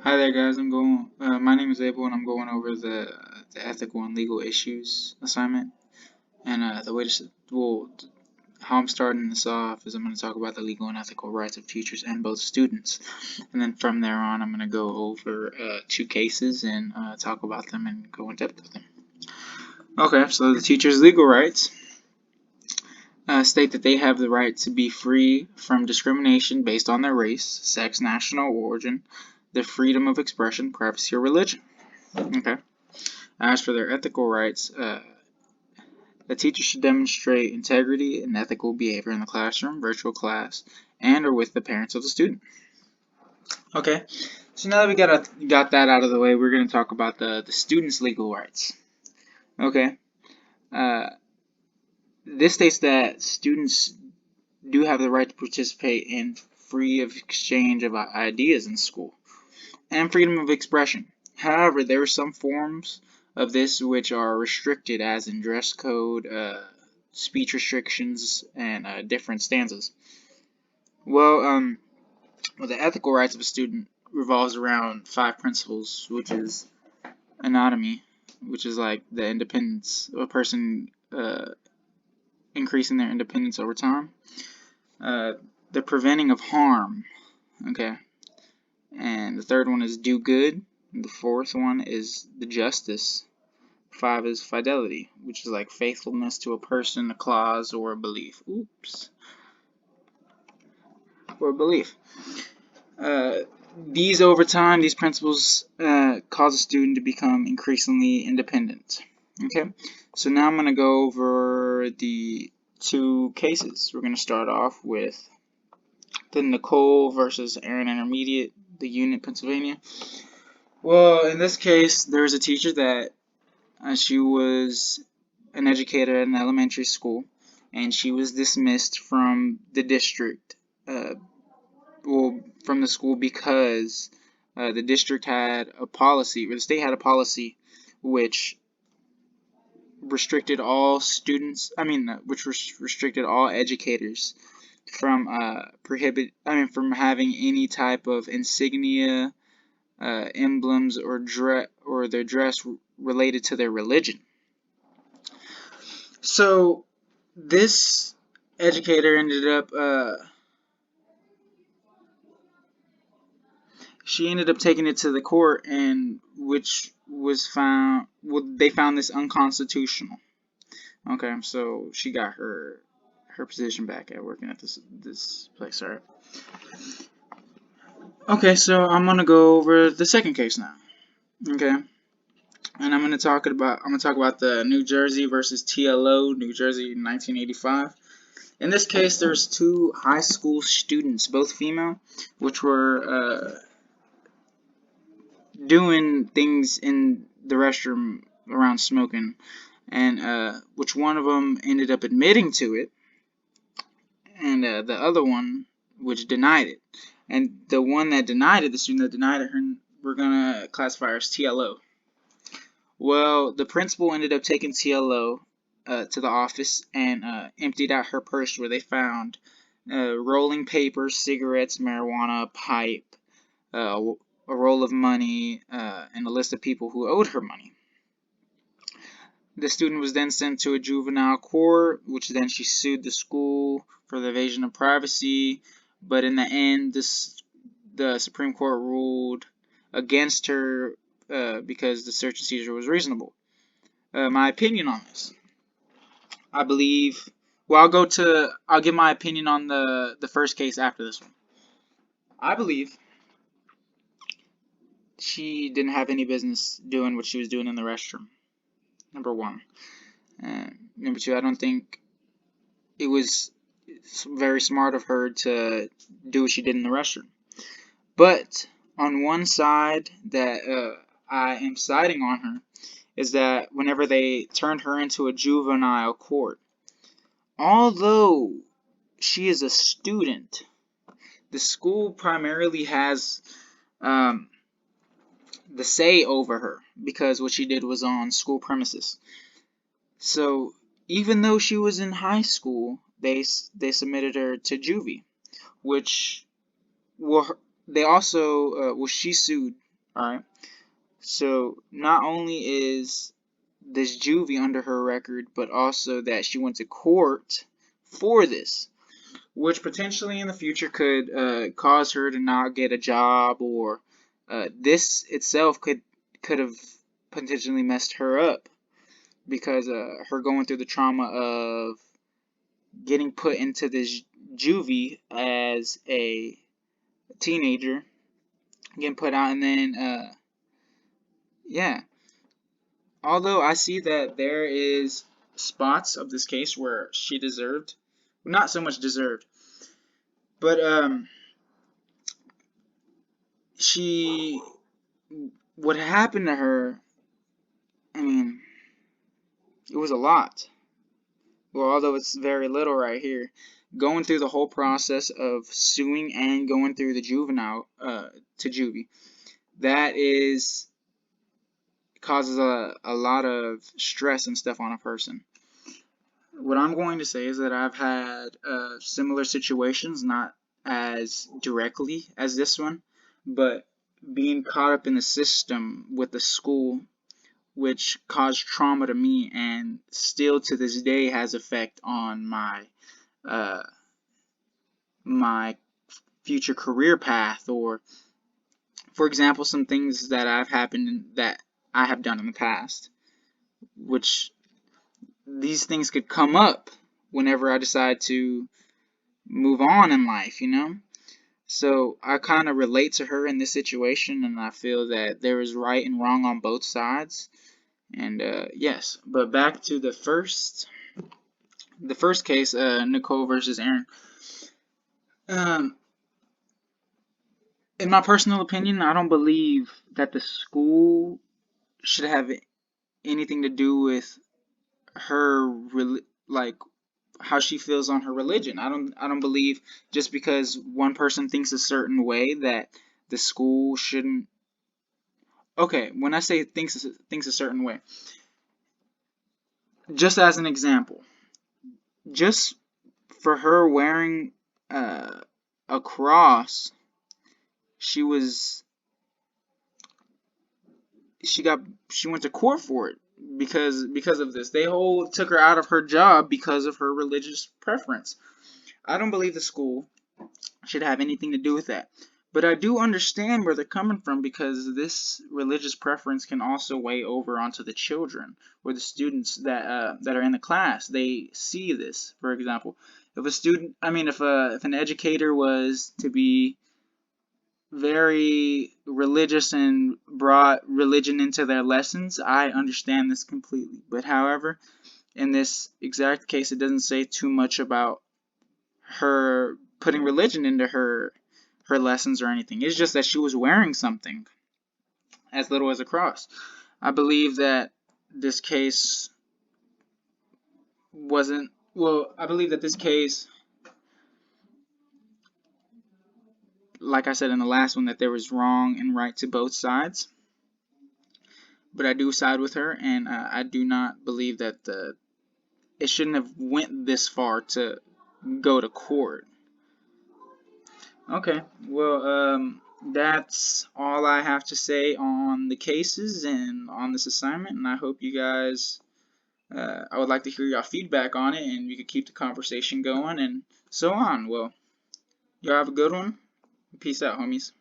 Hi there, guys. My name is Abel, and I'm going over the ethical and legal issues assignment. And the way to, well, how I'm starting this off is I'm going to talk about the legal and ethical rights of teachers and both students. And then from there on, I'm going to go over two cases and talk about them and go in depth with them. Okay, so the teachers' legal rights state that they have the right to be free from discrimination based on their race, sex, national origin, their freedom of expression, privacy, or religion. Okay. As for their ethical rights, the teacher should demonstrate integrity and ethical behavior in the classroom, virtual class, and or with the parents of the student. Okay, so now that we got that out of the way, we're going to talk about the student's legal rights. Okay, uh, this states that students do have the right to participate in free of exchange of ideas in school and freedom of expression. However, there are some forms of this which are restricted, as in dress code, speech restrictions, and different stanzas. Well, the ethical rights of a student revolves around five principles, which is autonomy, which is like the independence of a person, increasing their independence over time. Uh, the preventing of harm, okay, and the third one is do good. And the fourth one is the justice. Five is fidelity, which is like faithfulness to a person, a clause, or a belief. Oops. Or a belief. Uh, these over time, these principles cause a student to become increasingly independent. Okay, so now I'm going to go over the two cases. We're going to start off with the Nicole versus Aaron Intermediate, the unit, Pennsylvania. Well, in this case, there was a teacher that she was an educator at an elementary school, and she was dismissed from the district, uh, from the school because the district had a policy, or the state had a policy, which restricted all students. Which restricted all educators from from having any type of insignia, emblems, or their dress related to their religion. So this educator ended up she ended up taking it to the court, and which was found they found this unconstitutional. Okay, so she got her position back at working at this place. All right. Okay, so I'm gonna go over the second case now. Okay, and I'm gonna talk about the New Jersey versus TLO, New Jersey, 1985. In this case, there's two high school students, both female, which were doing things in the restroom around smoking, and which one of them ended up admitting to it, and the other one which denied it. And the one that denied it, the student that denied it, we're gonna classify her as TLO. Well, the principal ended up taking TLO to the office and emptied out her purse, where they found rolling papers, cigarettes, marijuana, a pipe, a roll of money, and a list of people who owed her money. The student was then sent to a juvenile court, which then she sued the school for the evasion of privacy. But in the end, the Supreme Court ruled against her because the search and seizure was reasonable. My opinion on this, I believe. Well, I'll give my opinion on the first case after this one. I believe she didn't have any business doing what she was doing in the restroom. Number one. Number two, I don't think it was very smart of her to do what she did in the restroom. But on one side that I am siding on her is that whenever they turned her into a juvenile court, although she is a student, the school primarily has um, the say over her because what she did was on school premises. So even though she was in high school, they submitted her to juvie, which well, they also she sued Alright, so not only is this juvie under her record, but also that she went to court for this, which potentially in the future could cause her to not get a job, or this itself could have potentially messed her up because her going through the trauma of getting put into this juvie as a teenager, getting put out, and then yeah. Although I see that there is spots of this case where she deserved, not so much deserved, but she, what happened to her, I mean, it was a lot. Well, although it's very little right here, going through the whole process of suing and going through the juvenile to juvie, that is causes a lot of stress and stuff on a person. What I'm going to say is that I've had similar situations, not as directly as this one, but being caught up in the system with the school, which caused trauma to me and still to this day has effect on uh, my future career path, or for example some things that I've happened that I have done in the past, which these things could come up whenever I decide to move on in life, you know? So I kind of relate to her in this situation, and I feel that there is right and wrong on both sides. And yes, but back to the first case, Nicole versus Aaron. Um, in my personal opinion, I don't believe that the school should have anything to do with her like how she feels on her religion. I don't believe just because one person thinks a certain way that the school shouldn't. Okay, when I say thinks a certain way, just as an example, just for her wearing a cross, she was she went to court for it because of this. They took her out of her job because of her religious preference. I don't believe the school should have anything to do with that. But I do understand where they're coming from, because this religious preference can also weigh over onto the children or the students that are in the class. They see this, for example, if a student, I mean, if an educator was to be very religious and brought religion into their lessons, I understand this completely. But however, in this exact case, it doesn't say too much about her putting religion into her lessons or anything. It's just that she was wearing something as little as a cross. I believe that this case wasn't, well, I believe that this case, like I said in the last one, that there was wrong and right to both sides. But I do side with her, and I do not believe that it shouldn't have went this far to go to court. Okay, well, that's all I have to say on the cases and on this assignment, and I hope you guys, I would like to hear your feedback on it, and we could keep the conversation going and so on. Well, y'all have a good one. Peace out, homies.